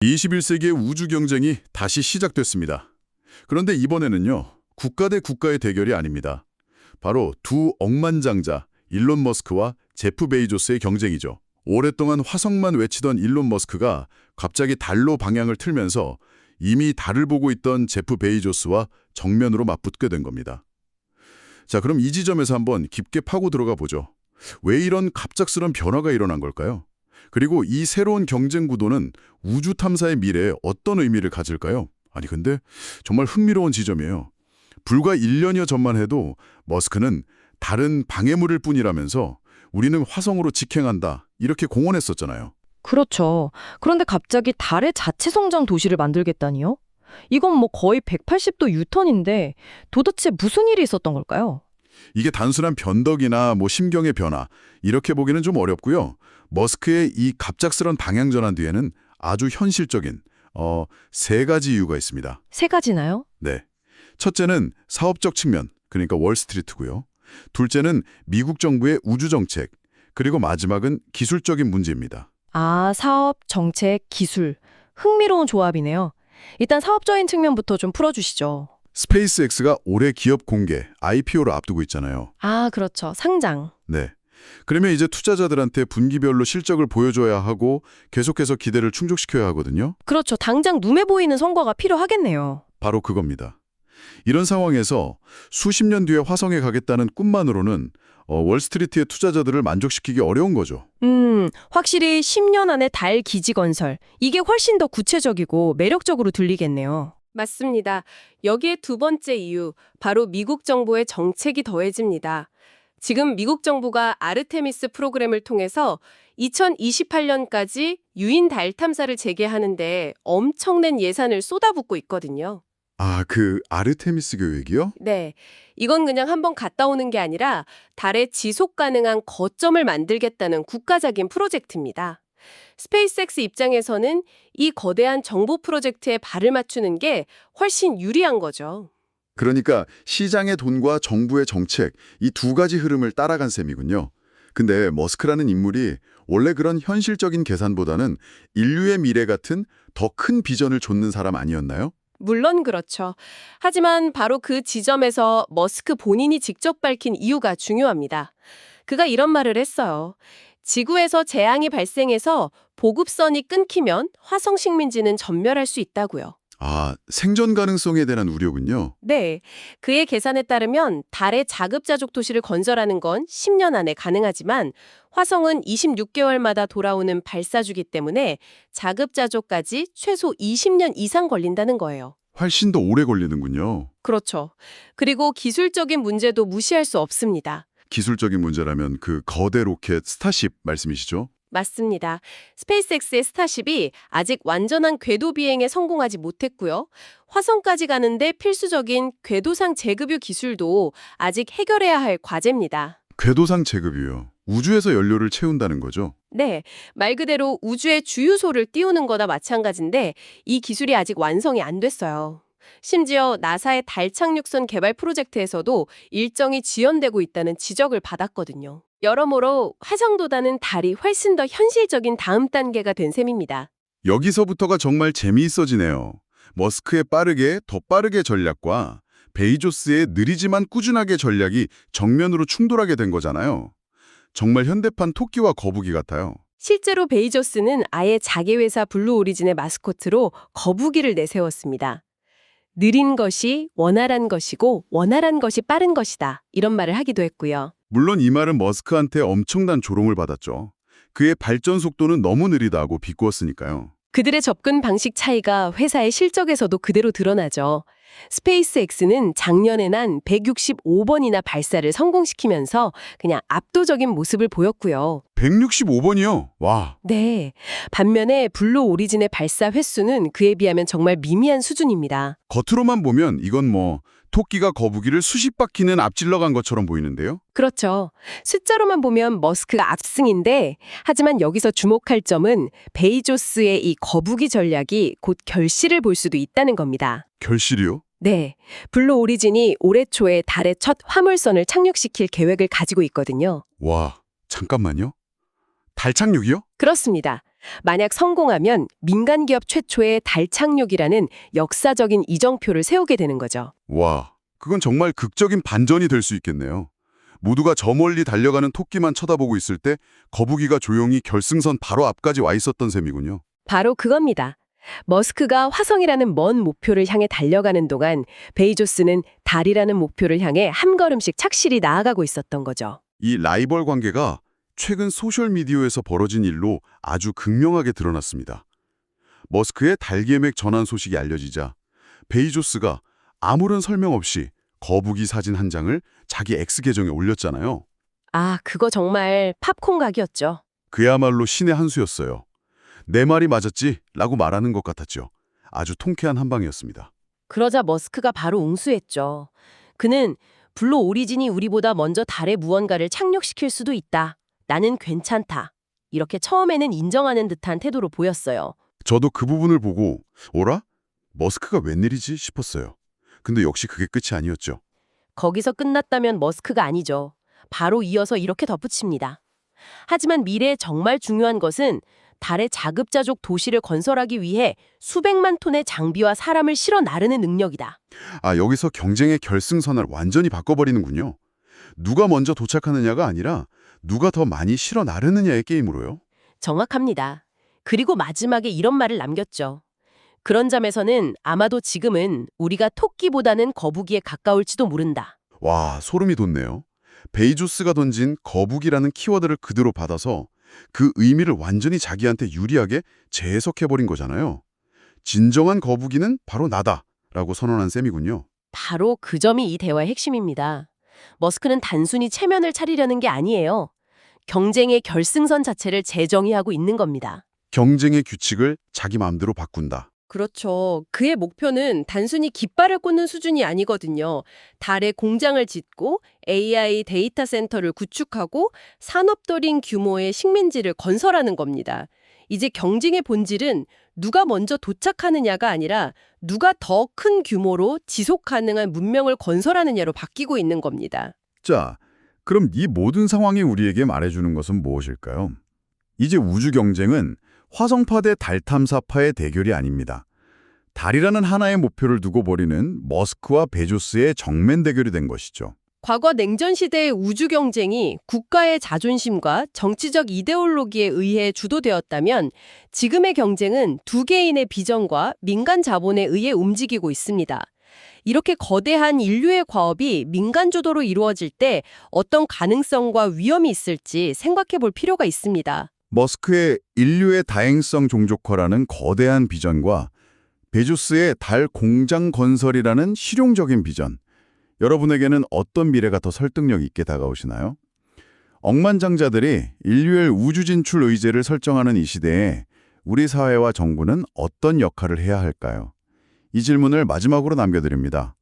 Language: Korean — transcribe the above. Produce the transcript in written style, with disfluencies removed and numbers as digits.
21세기의 우주 경쟁이 다시 시작됐습니다. 그런데 이번에는요, 국가 대 국가의 대결이 아닙니다. 바로 두 억만장자, 일론 머스크와 제프 베이조스의 경쟁이죠. 오랫동안 화성만 외치던 일론 머스크가 갑자기 달로 방향을 틀면서 이미 달을 보고 있던 제프 베이조스와 정면으로 맞붙게 된 겁니다. 자, 그럼 이 지점에서 한번 깊게 파고 들어가 보죠. 왜 이런 갑작스런 변화가 일어난 걸까요? 그리고 이 새로운 경쟁 구도는 우주 탐사의 미래에 어떤 의미를 가질까요? 아니 근데 정말 흥미로운 지점이에요. 불과 1년여 전만 해도 머스크는 다른 방해물일 뿐이라면서 우리는 화성으로 직행한다 이렇게 공언했었잖아요. 그렇죠. 그런데 갑자기 달의 자체 성장 도시를 만들겠다니요? 이건 뭐 거의 180도 유턴인데 도대체 무슨 일이 있었던 걸까요? 이게 단순한 변덕이나 심경의 변화 이렇게 보기는 좀 어렵고요. 머스크의 이 갑작스런 방향 전환 뒤에는 아주 현실적인 세 가지 이유가 있습니다. 세 가지나요? 네. 첫째는 사업적 측면, 그러니까 월스트리트고요. 둘째는 미국 정부의 우주 정책, 그리고 마지막은 기술적인 문제입니다. 아, 사업, 정책, 기술. 흥미로운 조합이네요. 일단 사업적인 측면부터 좀 풀어주시죠. 스페이스X가 올해 기업 공개, IPO를 앞두고 있잖아요. 아, 그렇죠. 상장. 네. 그러면 이제 투자자들한테 분기별로 실적을 보여줘야 하고 계속해서 기대를 충족시켜야 하거든요. 그렇죠. 당장 눈에 보이는 성과가 필요하겠네요. 바로 그겁니다. 이런 상황에서 수십 년 뒤에 화성에 가겠다는 꿈만으로는 월스트리트의 투자자들을 만족시키기 어려운 거죠. 확실히 10년 안에 달 기지 건설. 이게 훨씬 더 구체적이고 매력적으로 들리겠네요. 맞습니다. 여기에 두 번째 이유, 바로 미국 정부의 정책이 더해집니다. 지금 미국 정부가 아르테미스 프로그램을 통해서 2028년까지 유인 달 탐사를 재개하는데 엄청난 예산을 쏟아붓고 있거든요. 아, 그 아르테미스 계획이요? 네, 이건 그냥 한번 갔다 오는 게 아니라 달에 지속 가능한 거점을 만들겠다는 국가적인 프로젝트입니다. 스페이스X 입장에서는 이 거대한 정보 프로젝트에 발을 맞추는 게 훨씬 유리한 거죠. 그러니까 시장의 돈과 정부의 정책, 이 두 가지 흐름을 따라간 셈이군요. 근데 머스크라는 인물이 원래 그런 현실적인 계산보다는 인류의 미래 같은 더 큰 비전을 좇는 사람 아니었나요? 물론 그렇죠. 하지만 바로 그 지점에서 머스크 본인이 직접 밝힌 이유가 중요합니다. 그가 이런 말을 했어요. 지구에서 재앙이 발생해서 보급선이 끊기면 화성 식민지는 전멸할 수 있다고요. 아, 생존 가능성에 대한 우려군요. 네, 그의 계산에 따르면 달의 자급자족 도시를 건설하는 건 10년 안에 가능하지만 화성은 26개월마다 돌아오는 발사주기 때문에 자급자족까지 최소 20년 이상 걸린다는 거예요. 훨씬 더 오래 걸리는군요. 그렇죠. 그리고 기술적인 문제도 무시할 수 없습니다. 기술적인 문제라면 그 거대 로켓 스타쉽 말씀이시죠? 맞습니다. 스페이스X의 스타쉽이 아직 완전한 궤도 비행에 성공하지 못했고요. 화성까지 가는데 필수적인 궤도상 재급유 기술도 아직 해결해야 할 과제입니다. 궤도상 제급이요. 우주에서 연료를 채운다는 거죠? 네, 말 그대로 우주의 주유소를 띄우는 거나 마찬가지인데 이 기술이 아직 완성이 안 됐어요. 심지어 나사의 달 착륙선 개발 프로젝트에서도 일정이 지연되고 있다는 지적을 받았거든요. 여러모로 화성보다는 달이 훨씬 더 현실적인 다음 단계가 된 셈입니다. 여기서부터가 정말 재미있어지네요. 머스크의 빠르게, 더 빠르게 전략과 베이조스의 느리지만 꾸준하게 전략이 정면으로 충돌하게 된 거잖아요. 정말 현대판 토끼와 거북이 같아요. 실제로 베이조스는 아예 자기 회사 블루 오리진의 마스코트로 거북이를 내세웠습니다. 느린 것이 원활한 것이고 원활한 것이 빠른 것이다. 이런 말을 하기도 했고요. 물론 이 말은 머스크한테 엄청난 조롱을 받았죠. 그의 발전 속도는 너무 느리다고 비꼬았으니까요. 그들의 접근 방식 차이가 회사의 실적에서도 그대로 드러나죠. 스페이스X는 작년에 난 165번이나 발사를 성공시키면서 그냥 압도적인 모습을 보였고요. 165번이요? 와. 네, 반면에 블루 오리진의 발사 횟수는 그에 비하면 정말 미미한 수준입니다. 겉으로만 보면 이건 토끼가 거북이를 수십 바퀴는 앞질러 간 것처럼 보이는데요. 그렇죠. 숫자로만 보면 머스크가 압승인데 하지만 여기서 주목할 점은 베이조스의 이 거북이 전략이 곧 결실을 볼 수도 있다는 겁니다. 결실이요? 네, 블루 오리진이 올해 초에 달에 첫 화물선을 착륙시킬 계획을 가지고 있거든요. 와, 잠깐만요. 달 착륙이요? 그렇습니다. 만약 성공하면 민간 기업 최초의 달 착륙이라는 역사적인 이정표를 세우게 되는 거죠. 와, 그건 정말 극적인 반전이 될 수 있겠네요. 모두가 저 멀리 달려가는 토끼만 쳐다보고 있을 때 거북이가 조용히 결승선 바로 앞까지 와 있었던 셈이군요. 바로 그겁니다. 머스크가 화성이라는 먼 목표를 향해 달려가는 동안 베이조스는 달이라는 목표를 향해 한 걸음씩 착실히 나아가고 있었던 거죠. 이 라이벌 관계가 최근 소셜미디어에서 벌어진 일로 아주 극명하게 드러났습니다. 머스크의 달 계획 전환 소식이 알려지자 베이조스가 아무런 설명 없이 거북이 사진 한 장을 자기 X 계정에 올렸잖아요. 아, 그거 정말 팝콘 각이었죠. 그야말로 신의 한 수였어요. 내 말이 맞았지? 라고 말하는 것 같았죠. 아주 통쾌한 한 방이었습니다. 그러자 머스크가 바로 웅수했죠. 그는 블루 오리진이 우리보다 먼저 달에 무언가를 착륙시킬 수도 있다. 나는 괜찮다. 이렇게 처음에는 인정하는 듯한 태도로 보였어요. 저도 그 부분을 보고 오라? 머스크가 웬일이지? 싶었어요. 근데 역시 그게 끝이 아니었죠. 거기서 끝났다면 머스크가 아니죠. 바로 이어서 이렇게 덧붙입니다. 하지만 미래에 정말 중요한 것은 달에 자급자족 도시를 건설하기 위해 수백만 톤의 장비와 사람을 실어 나르는 능력이다. 아, 여기서 경쟁의 결승선을 완전히 바꿔버리는군요. 누가 먼저 도착하느냐가 아니라 누가 더 많이 실어 나르느냐의 게임으로요. 정확합니다. 그리고 마지막에 이런 말을 남겼죠. 그런 점에서는 아마도 지금은 우리가 토끼보다는 거북이에 가까울지도 모른다. 와, 소름이 돋네요. 베이조스가 던진 거북이라는 키워드를 그대로 받아서 그 의미를 완전히 자기한테 유리하게 재해석해버린 거잖아요. 진정한 거북이는 바로 나다 라고 선언한 셈이군요. 바로 그 점이 이 대화의 핵심입니다. 머스크는 단순히 체면을 차리려는 게 아니에요. 경쟁의 결승선 자체를 재정의하고 있는 겁니다. 경쟁의 규칙을 자기 마음대로 바꾼다. 그렇죠. 그의 목표는 단순히 깃발을 꽂는 수준이 아니거든요. 달에 공장을 짓고 AI 데이터 센터를 구축하고 산업도링 규모의 식민지를 건설하는 겁니다. 이제 경쟁의 본질은 누가 먼저 도착하느냐가 아니라 누가 더 큰 규모로 지속 가능한 문명을 건설하느냐로 바뀌고 있는 겁니다. 자, 그럼 이 모든 상황이 우리에게 말해주는 것은 무엇일까요? 이제 우주 경쟁은 화성파 대 달 탐사파의 대결이 아닙니다. 달이라는 하나의 목표를 두고 벌이는 머스크와 베조스의 정면 대결이 된 것이죠. 과거 냉전 시대의 우주 경쟁이 국가의 자존심과 정치적 이데올로기에 의해 주도되었다면 지금의 경쟁은 두 개인의 비전과 민간 자본에 의해 움직이고 있습니다. 이렇게 거대한 인류의 과업이 민간 주도로 이루어질 때 어떤 가능성과 위험이 있을지 생각해 볼 필요가 있습니다. 머스크의 인류의 다행성 종족화라는 거대한 비전과 베조스의 달 공장 건설이라는 실용적인 비전, 여러분에게는 어떤 미래가 더 설득력 있게 다가오시나요? 억만장자들이 인류의 우주 진출 의제를 설정하는 이 시대에 우리 사회와 정부는 어떤 역할을 해야 할까요? 이 질문을 마지막으로 남겨드립니다.